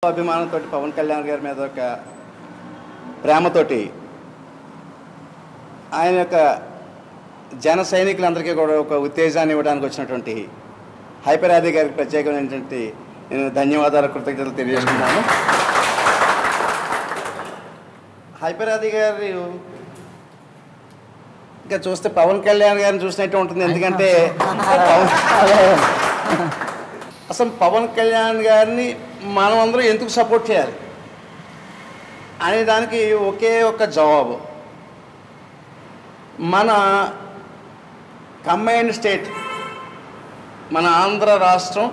అభిమానంతో పవన్ కళ్యాణ్ గారి మీద ఒక ప్రేమతోటి ఆయన యొక్క జన సైనికులందరికీ కూడా ఒక ఉత్తేజాన్ని ఇవ్వడానికి వచ్చినటువంటి హైపర్ ఆది గారికి ప్రత్యేకమైనటువంటి నేను ధన్యవాదాలు కృతజ్ఞతలు తెలియజేస్తున్నాను. హైపర్ ఆది గారు ఇంకా చూస్తే పవన్ కళ్యాణ్ గారిని చూసినట్టు ఉంటుంది. ఎందుకంటే అసలు పవన్ కళ్యాణ్ గారిని మనం అందరూ ఎందుకు సపోర్ట్ చేయాలి అనే దానికి ఒకే ఒక జవాబు, మన కంబైన్డ్ స్టేట్ మన ఆంధ్ర రాష్ట్రం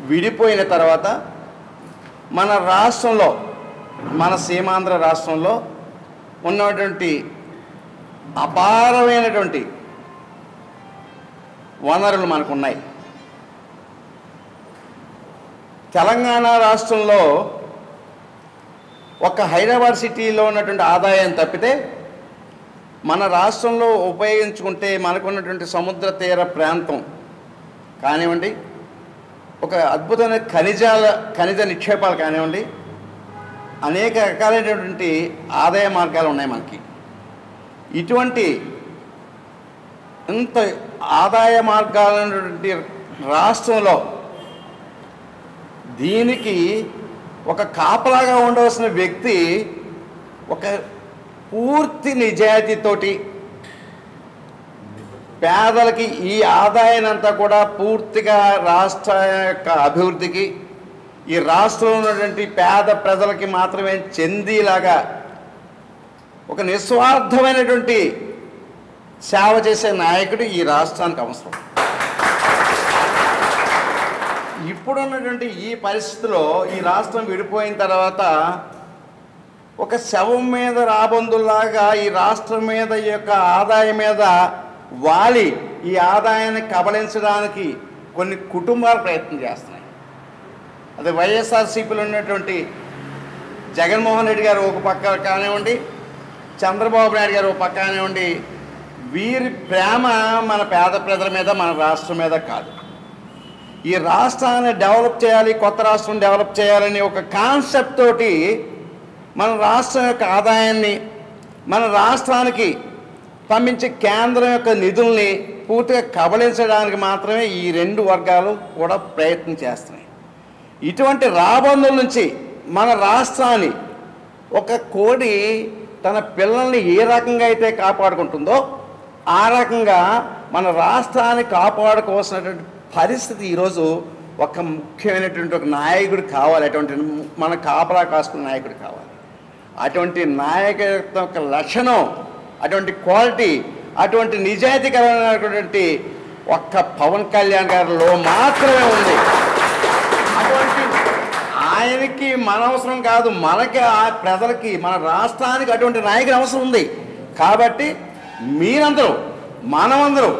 విడిపోయిన తర్వాత మన రాష్ట్రంలో మన సీమాంధ్ర రాష్ట్రంలో ఉన్నటువంటి అపారమైనటువంటి వనరులు మనకు ఉన్నాయి. తెలంగాణ రాష్ట్రంలో ఒక హైదరాబాద్ సిటీలో ఉన్నటువంటి ఆదాయం తప్పితే మన రాష్ట్రంలో ఉపయోగించుకుంటే మనకున్నటువంటి సముద్ర తీర ప్రాంతం కానివ్వండి, ఒక అద్భుతమైన ఖనిజ నిక్షేపాలు కానివ్వండి, అనేక రకాలైనటువంటి ఆదాయ మార్గాలు ఉన్నాయి మనకి. ఇటువంటి ఇంత ఆదాయ మార్గాలైనటువంటి రాష్ట్రంలో దీనికి ఒక కాపలాగా ఉండవలసిన వ్యక్తి ఒక పూర్తి నిజాయితీతోటి పేదలకి ఈ ఆదాయాన్నంతా కూడా పూర్తిగా రాష్ట్ర యొక్క అభివృద్ధికి, ఈ రాష్ట్రంలో ఉన్నటువంటి పేద ప్రజలకి మాత్రమే చెందేలాగా ఒక నిస్వార్థమైనటువంటి సేవ చేసే నాయకుడు ఈ రాష్ట్రానికి అవసరం. ఇప్పుడున్నటువంటి ఈ పరిస్థితిలో ఈ రాష్ట్రం విడిపోయిన తర్వాత ఒక శవం మీద రాబందుల్లాగా ఈ రాష్ట్రం మీద ఈ యొక్క ఆదాయం మీద వాలి ఈ ఆదాయాన్ని కబళించడానికి కొన్ని కుటుంబాలు ప్రయత్నం చేస్తున్నాయి. అది వైఎస్ఆర్సీపీలో ఉన్నటువంటి జగన్మోహన్ రెడ్డి గారు ఒక పక్క కానివ్వండి, చంద్రబాబు నాయుడు గారు ఒక పక్క కానివ్వండి, వీరి ప్రేమ మన పేద ప్రజల మీద మన రాష్ట్రం మీద కాదు. ఈ రాష్ట్రాన్ని డెవలప్ చేయాలి, కొత్త రాష్ట్రం డెవలప్ చేయాలని ఒక కాన్సెప్ట్ తోటి మన రాష్ట్రం యొక్క ఆదాయాన్ని మన రాష్ట్రానికి పంపించే కేంద్రం యొక్క నిధుల్ని పూర్తిగా కబళించడానికి మాత్రమే ఈ రెండు వర్గాలు కూడా ప్రయత్నం చేస్తున్నాయి. ఇటువంటి రాబందుల నుంచి మన రాష్ట్రాన్ని ఒక కోడి తన పిల్లల్ని ఏ రకంగా అయితే కాపాడుకుంటుందో ఆ రకంగా మన రాష్ట్రాన్ని కాపాడుకోవాల్సినటువంటి పరిస్థితి ఈరోజు ఒక ముఖ్యమైనటువంటి ఒక నాయకుడు కావాలి. అటువంటి మన కాపలా కాసుకున్న నాయకుడు కావాలి. అటువంటి నాయకత్వం యొక్క లక్షణం, అటువంటి క్వాలిటీ, అటువంటి నిజాయితీకరమైనటువంటి ఒక్క పవన్ కళ్యాణ్ గారిలో మాత్రమే ఉంది. అటువంటి ఆయనకి మన అవసరం కాదు, మనకి ఆ ప్రజలకి మన రాష్ట్రానికి అటువంటి నాయకుడు అవసరం ఉంది. కాబట్టి మీరందరూ మనమందరూ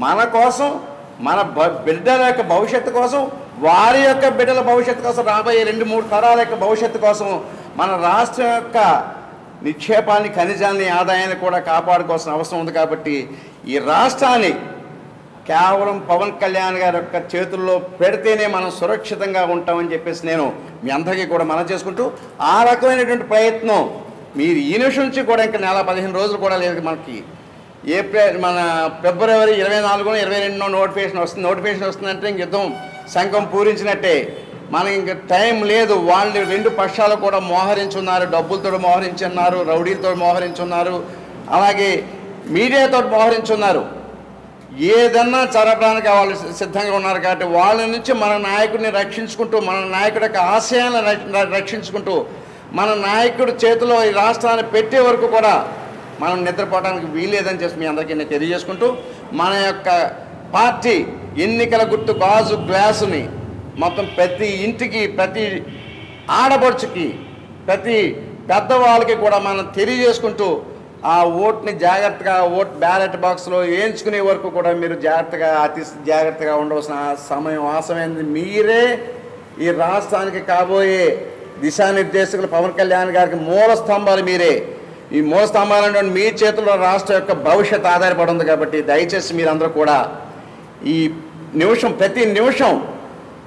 మన కోసం, మన బిడ్డల యొక్క భవిష్యత్తు కోసం, వారి యొక్క బిడ్డల భవిష్యత్తు కోసం, రాబోయే 2-3 తరాల యొక్క భవిష్యత్తు కోసం మన రాష్ట్రం యొక్క నిక్షేపాన్ని, ఖనిజాన్ని, ఆదాయాన్ని కూడా కాపాడుకోవాల్సిన అవసరం ఉంది. కాబట్టి ఈ రాష్ట్రాన్ని కేవలం పవన్ కళ్యాణ్ గారి యొక్క చేతుల్లో పెడితేనే మనం సురక్షితంగా ఉంటామని చెప్పేసి నేను మీ అందరికీ కూడా మనం చేసుకుంటూ, ఆ రకమైనటువంటి ప్రయత్నం మీరు ఈ నిమిషం నుంచి కూడా ఇంకా 15 రోజులు కూడా లేదు. మనకి మన ఫిబ్రవరి 24, 22 నోటిఫికేషన్ వస్తుందంటే ఇంక యుద్ధం శంఖం పూరించినట్టే. మనకి ఇంక టైం లేదు. వాళ్ళు 2 పక్షాలు కూడా మోహరించున్నారు, డబ్బులతో మోహరించున్నారు, రౌడీలతో మోహరించున్నారు, అలాగే మీడియాతో మోహరించున్నారు. ఏదన్నా జరపడానికి వాళ్ళు సిద్ధంగా ఉన్నారు. కాబట్టి వాళ్ళ నుంచి మన నాయకుడిని రక్షించుకుంటూ, మన నాయకుడి యొక్క ఆశయాలను రక్షించుకుంటూ, మన నాయకుడి చేతిలో ఈ రాష్ట్రాన్ని పెట్టే వరకు కూడా మనం నిద్రపోవడానికి వీల్లేదని చెప్పి మీ అందరికీ నేను తెలియజేసుకుంటూ, మన యొక్క పార్టీ ఎన్నికల గుర్తు గాజు గ్లాసుని మొత్తం ప్రతి ఇంటికి, ప్రతి ఆడపడుచుకి, ప్రతి పెద్దవాళ్ళకి కూడా మనం తెలియజేసుకుంటూ, ఆ ఓట్ని జాగ్రత్తగా బ్యాలెట్ బాక్స్లో వేయించుకునే వరకు కూడా మీరు అతి జాగ్రత్తగా ఉండవలసిన సమయం ఆసమైంది. మీరే ఈ రాష్ట్రానికి కాబోయే దిశానిర్దేశకులు. పవన్ కళ్యాణ్ గారికి మూల స్తంభాలు మీరే. ఈ మూల స్తంభాలు మీ చేతుల్లో రాష్ట్రం యొక్క భవిష్యత్తు ఆధారపడి ఉంది. కాబట్టి దయచేసి మీరందరూ కూడా ఈ నిమిషం, ప్రతి నిమిషం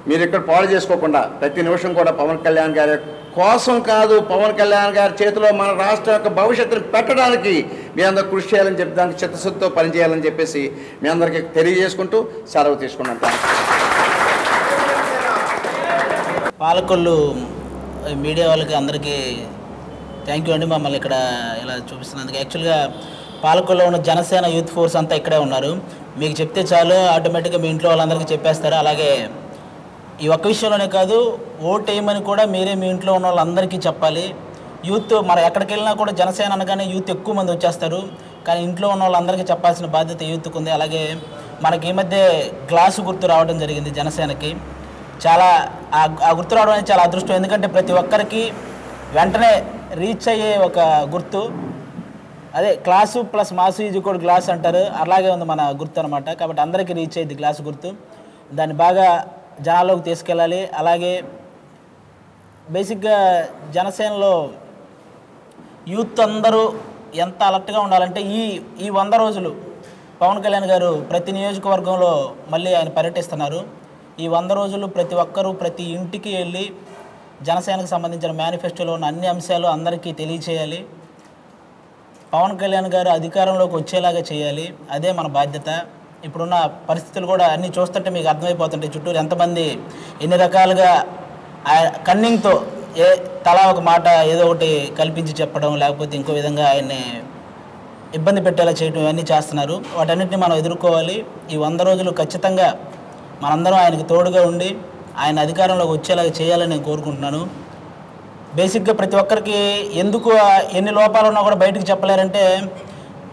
మీరు ఇక్కడ పాడు చేసుకోకుండా ప్రతి నిమిషం కూడా పవన్ కళ్యాణ్ గారి కోసం కాదు, పవన్ కళ్యాణ్ గారి చేతిలో మన రాష్ట్రం యొక్క భవిష్యత్తును పెట్టడానికి మీ అందరూ కృషి చేయాలని చెప్పి దానికి చిత్తశుద్ధితో పనిచేయాలని చెప్పేసి మీ అందరికీ తెలియజేసుకుంటూ సెలవు తీసుకున్నాను. పాలకొల్లు మీడియా వాళ్ళకి అందరికీ థ్యాంక్ యూ అండి, మమ్మల్ని ఇక్కడ ఇలా చూపిస్తున్నందుకు. యాక్చువల్గా పాలకొల్లో ఉన్న జనసేన యూత్ ఫోర్స్ అంతా ఇక్కడే ఉన్నారు. మీకు చెప్తే చాలు ఆటోమేటిక్గా మీ ఇంట్లో వాళ్ళందరికీ చెప్పేస్తారు. అలాగే ఈ ఒక్క విషయంలోనే కాదు, ఓట్ వేయమని కూడా మీరే మీ ఇంట్లో ఉన్న వాళ్ళందరికీ చెప్పాలి. యూత్ మనం ఎక్కడికి వెళ్ళినా కూడా జనసేన అనగానే యూత్ ఎక్కువ మంది వచ్చేస్తారు, కానీ ఇంట్లో ఉన్న వాళ్ళందరికీ చెప్పాల్సిన బాధ్యత యూత్కు ఉంది. అలాగే మనకి ఈ మధ్య గ్లాసు గుర్తు రావడం జరిగింది జనసేనకి. చాలా ఆ గుర్తు రావడం అనేది చాలా అదృష్టం, ఎందుకంటే ప్రతి ఒక్కరికి వెంటనే రీచ్ అయ్యే ఒక గుర్తు. అదే క్లాసు ప్లస్ మాసు ఈజ్ కూడా గ్లాస్ అంటారు, అలాగే ఉంది మన గుర్తు అనమాట. కాబట్టి అందరికీ రీచ్ అయ్యింది గ్లాసు గుర్తు. దాన్ని బాగా జనాల్లోకి తీసుకెళ్ళాలి. అలాగే బేసిక్గా జనసేనలో యూత్ అందరూ ఎంత అలర్ట్గా ఉండాలంటే ఈ 100 రోజులు పవన్ కళ్యాణ్ గారు ప్రతి నియోజకవర్గంలో మళ్ళీ ఆయన పర్యటిస్తున్నారు. ఈ 100 రోజులు ప్రతి ఒక్కరూ ప్రతి ఇంటికి వెళ్ళి జనసేనకు సంబంధించిన మేనిఫెస్టోలో ఉన్న అన్ని అంశాలు అందరికీ తెలియచేయాలి. పవన్ కళ్యాణ్ గారు అధికారంలోకి వచ్చేలాగా చేయాలి. అదే మన బాధ్యత. ఇప్పుడున్న పరిస్థితులు కూడా అన్నీ చూస్తుంటే మీకు అర్థమైపోతుంటాయి. చుట్టూరు ఎంతమంది ఎన్ని రకాలుగా కన్నింగ్తో తలా ఒక మాట ఏదో ఒకటి కల్పించి చెప్పడం, లేకపోతే ఇంకో విధంగా ఆయన్ని ఇబ్బంది పెట్టేలా చేయడం, ఇవన్నీ చేస్తున్నారు. వాటన్నిటిని మనం ఎదుర్కోవాలి. ఈ 100 రోజులు ఖచ్చితంగా మనందరం ఆయనకు తోడుగా ఉండి ఆయన అధికారంలోకి వచ్చేలాగా చేయాలని నేను కోరుకుంటున్నాను. బేసిక్గా ప్రతి ఒక్కరికి ఎందుకు ఎన్ని లోపాలు ఉన్నా కూడా బయటకు చెప్పలేరంటే,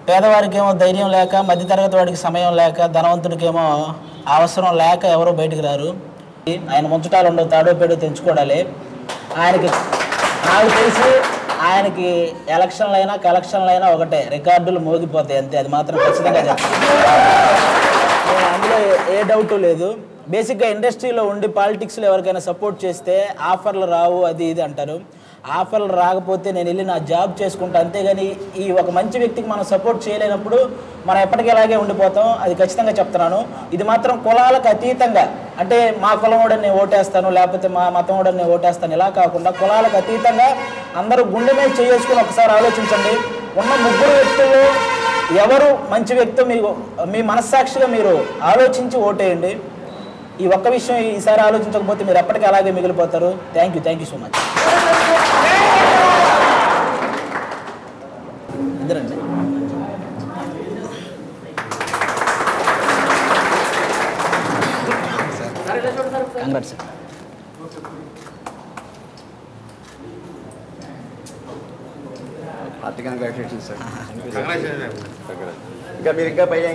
పేదవారికి ఏమో ధైర్యం లేక, మధ్యతరగతి వాడికి సమయం లేక, ధనవంతుడికేమో అవసరం లేక ఎవరో బయటకు రారు. ఆయన ముంచటాలు ఉండవు, తాడో పేడో తెంచుకోవడాలి. ఆయనకి నాకు తెలిసి ఆయనకి ఎలక్షన్లు అయినా కలెక్షన్లు అయినా ఒకటే, రికార్డులు మోగిపోతాయి అంతే. అది మాత్రం ఖచ్చితంగా చెప్తాను, అందులో ఏ డౌటు లేదు. బేసిక్గా ఇండస్ట్రీలో ఉండి పాలిటిక్స్లో ఎవరికైనా సపోర్ట్ చేస్తే ఆఫర్లు రావు అది ఇది అంటారు. ఆఫర్లు రాకపోతే నేను వెళ్ళి నా జాబ్ చేసుకుంటా, అంతేగాని ఈ ఒక మంచి వ్యక్తికి మనం సపోర్ట్ చేయలేనప్పుడు మనం ఎప్పటికీ ఉండిపోతాం. అది ఖచ్చితంగా చెప్తున్నాను. ఇది మాత్రం కులాలకు అతీతంగా, అంటే మా కులం వాడని నేను ఓటేస్తాను, లేకపోతే మా మతం వాడని నేను ఓటేస్తాను, ఇలా కాకుండా కులాలకు అతీతంగా అందరూ గుండె మీద చేసుకుని ఒకసారి ఆలోచించండి. ఉన్న 3 వ్యక్తుల్లో ఎవరు మంచి వ్యక్తో మీ మనస్సాక్షిగా మీరు ఆలోచించి ఓటేయండి. ఈ ఒక్క విషయం ఈసారి ఆలోచించకపోతే మీరు ఎప్పటికీ అలాగే మిగిలిపోతారు. Thank you so much. ఇద్దరండి. Congrats sir. Hearty congratulations sir. ఇంకా మీరు ఇంకా పైగా